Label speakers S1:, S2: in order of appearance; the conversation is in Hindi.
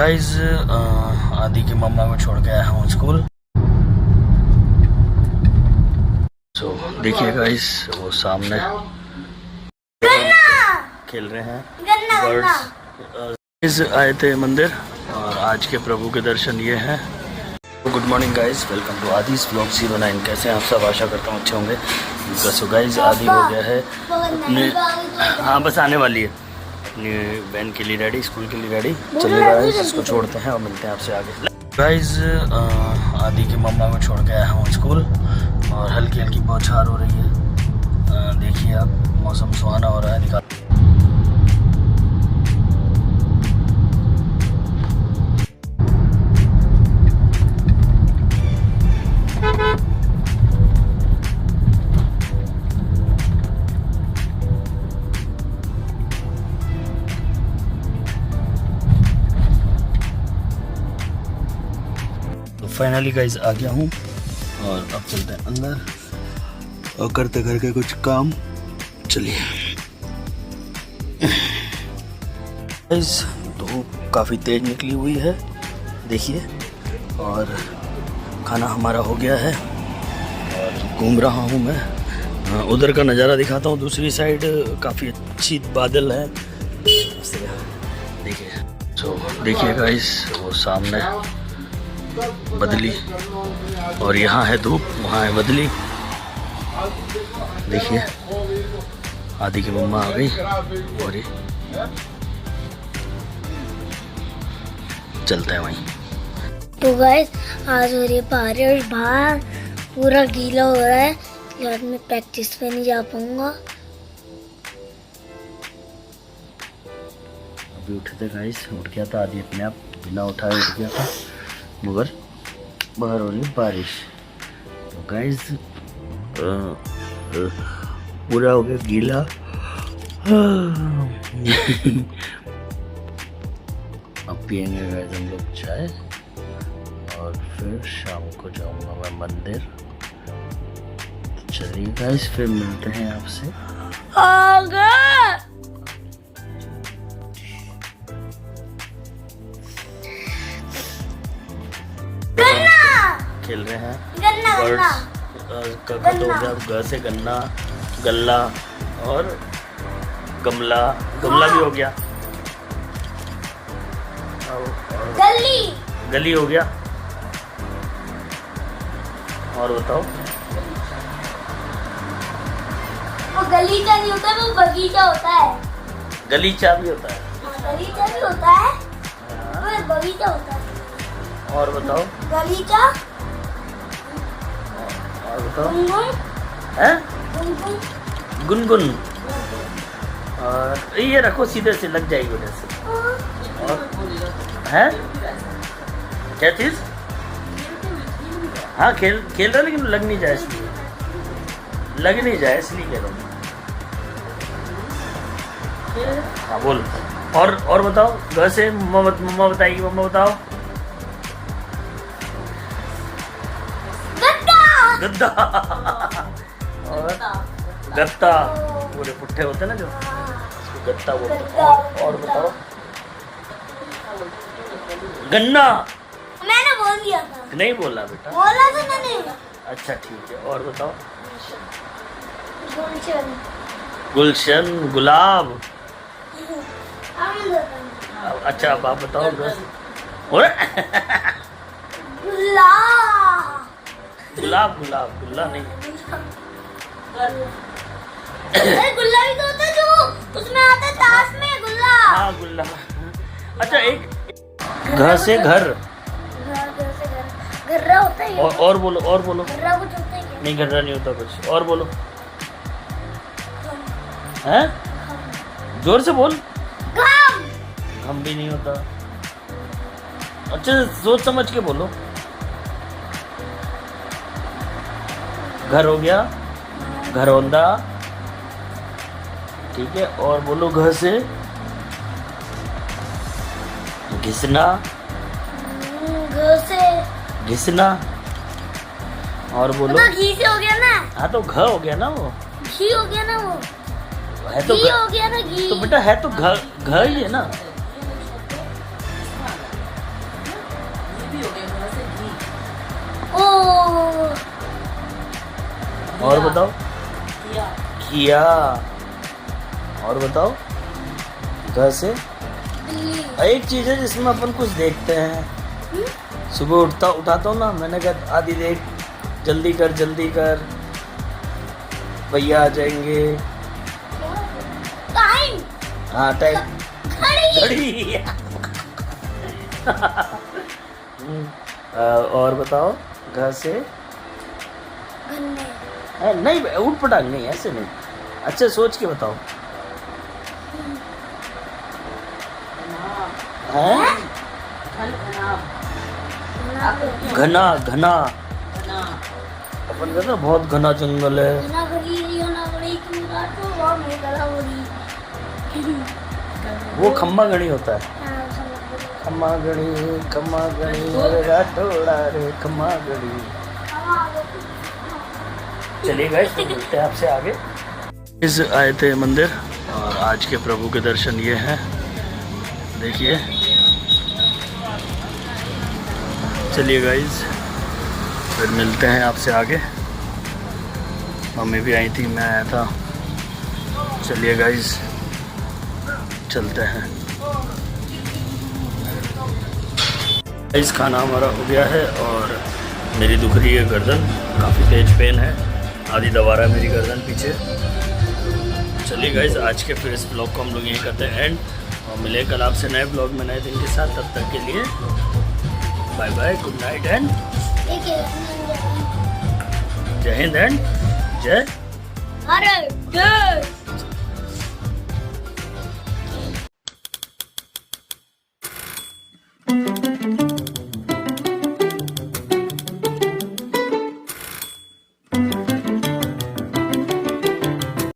S1: गाइस आदि की मम्मा को छोड़ के आया हूँ स्कूल। तो देखिए गाइस वो सामने खेल रहे हैं बर्ड्स। आए थे मंदिर और आज के प्रभु के दर्शन ये हैं। Good morning guys, welcome to Adi's vlog 09। कैसे हैं आप सब? आशा करता हूँ अच्छे होंगे। सो गाइस आदि हो गया है अपने, हाँ बस आने वाली है अपनी बहन के लिए रेडी, स्कूल के लिए रेडी। चलिए गाइस इसको छोड़ते हैं और मिलते हैं आपसे आगे। गाइस आदि की मम्मा को छोड़ के आया हूँ स्कूल और हल्की हल्की बौछार हो रही है। देखिए आप, मौसम सुहाना हो रहा है। दिखा फाइनली गाइस आ गया हूँ और अब चलते हैं अंदर और करते करके कुछ काम। चलिए गाइस धूप काफ़ी तेज निकली हुई है देखिए, और खाना हमारा हो गया है और घूम रहा हूँ मैं। उधर का नज़ारा दिखाता हूँ, दूसरी साइड काफ़ी अच्छी बादल है देखिए। तो देखिए गाइस वो सामने बदली और यहाँ है धूप, वहाँ है बदली। देखिए आदि की मम्मा आ गई और ये चलते हैं वहीं।
S2: तो गाइस आज हो रही है बारिश, बाहर पूरा गीला हो रहा है, आज मैं प्रैक्टिस पे नहीं जा पाऊंगा।
S1: अभी उठे थे गाइस, उठ गया था आदि अपने आप बिना उठाए उठ गया था, मगर बाहर हो रही बारिश। तो गाइस पूरा हो गया गीला। अब पियेंगे गाइस हम लोग चाय और फिर शाम को जाऊंगा मैं मंदिर। तो चलिए गाइस फिर मिलते हैं आपसे। खेल रहे हैं बर्ड्स का खत हो गया। ग से गन्ना, गल्ला और गमला, गमला भी हो गया।
S2: गली
S1: गली हो गया। और बताओ?
S2: वो गलीचा नहीं होता, वो बगीचा होता है।
S1: गलीचा भी होता है।
S2: गलीचा भी होता है, वो बगीचा होता है।
S1: और बताओ?
S2: गलीचा
S1: और बताओ?
S2: गुनगुन
S1: हैं?
S2: गुनगुन
S1: गुनगुन। और ये रखो सीधे से, लग जाएगी उधर से। और है क्या चीज? हाँ खेल रहा लेकिन लग नहीं जाए, इसलिए लग नहीं जाए इसलिए कह रहा हूँ। हाँ बोल। और बताओ? घर से मम्मा बताएगी, मम्मा बताओ। गद्दा और गत्ता, पूरे पुट्ठे होते हैं ना जो, उसको गत्ता बोलते हैं। और बताओ? गन्ना।
S2: मैंने बोल दिया था।
S1: नहीं बोला बेटा,
S2: बोला था मैंने।
S1: अच्छा ठीक है। और बताओ?
S2: गुलशन
S1: गुलशन, गुलाब।
S2: गुलाब
S1: अच्छा अब आप बताओ? गुलाब, गुलाब, गुल्ला नहीं।
S2: अरे गुल्ला भी तो होता है जो उसमें आता है ताश में, गुल्ला।
S1: हाँ गुल्ला। अच्छा एक घर से घर,
S2: घर्रा होता है।
S1: और बोलो, और बोलो।
S2: घर्रा कुछ होता है क्या?
S1: नहीं घर्रा नहीं होता कुछ। और बोलो। हैं? जोर से बोल।
S2: घम।
S1: घम भी नहीं होता। अच्छा सोच समझ के बोलो। घर हो गया, घरौंदा, ठीक है। और बोलो घर से घिसना,
S2: घर से
S1: घिसना। और बोलो?
S2: तो घी से हो गया ना।
S1: हाँ तो घ हो गया ना, वो
S2: घी हो गया ना, वो
S1: है तो
S2: घी हो गया ना, घी।
S1: तो बेटा है तो घ ही है ना। और बताओ किया। और बताओ घर से। एक चीज है जिसमें अपन कुछ देखते हैं। सुबह उठाता हूँ ना, मैंने कहा आदि देख, जल्दी कर भैया आ जाएंगे।
S2: टाइम।
S1: हाँ टाइम। घड़ी। और बताओ घर से। नहीं उठ पटांग नहीं, ऐसे नहीं, अच्छा सोच के बताओ। हैं? घना घना अपन कहते हैं बहुत घना जंगल है। वो खम्मा घड़ी होता है। खम्मा घड़ी अरे राठौड़ा रे खम्मा घड़ी। चलिए गाइस तो मिलते हैं आपसे आगे। इस आए थे मंदिर और आज के प्रभु के दर्शन ये हैं, देखिए। चलिए गाइस फिर मिलते हैं आपसे आगे। मम्मी भी आई थी, मैं आया था। चलिए गाइस चलते हैं। गाइस खाना हमारा हो गया है और मेरी दुख रही है गर्दन, काफ़ी तेज पेन है, आधी दबा रहा है मेरी गर्दन पीछे। चलिए गाइस आज के फिर इस ब्लॉग को हम लोग यहीं करते हैं एंड, और मिले कल आपसे नए ब्लॉग में नए दिन के साथ। तब तक के लिए bye bye, good night and जय हिंद एंड जय
S2: भारत।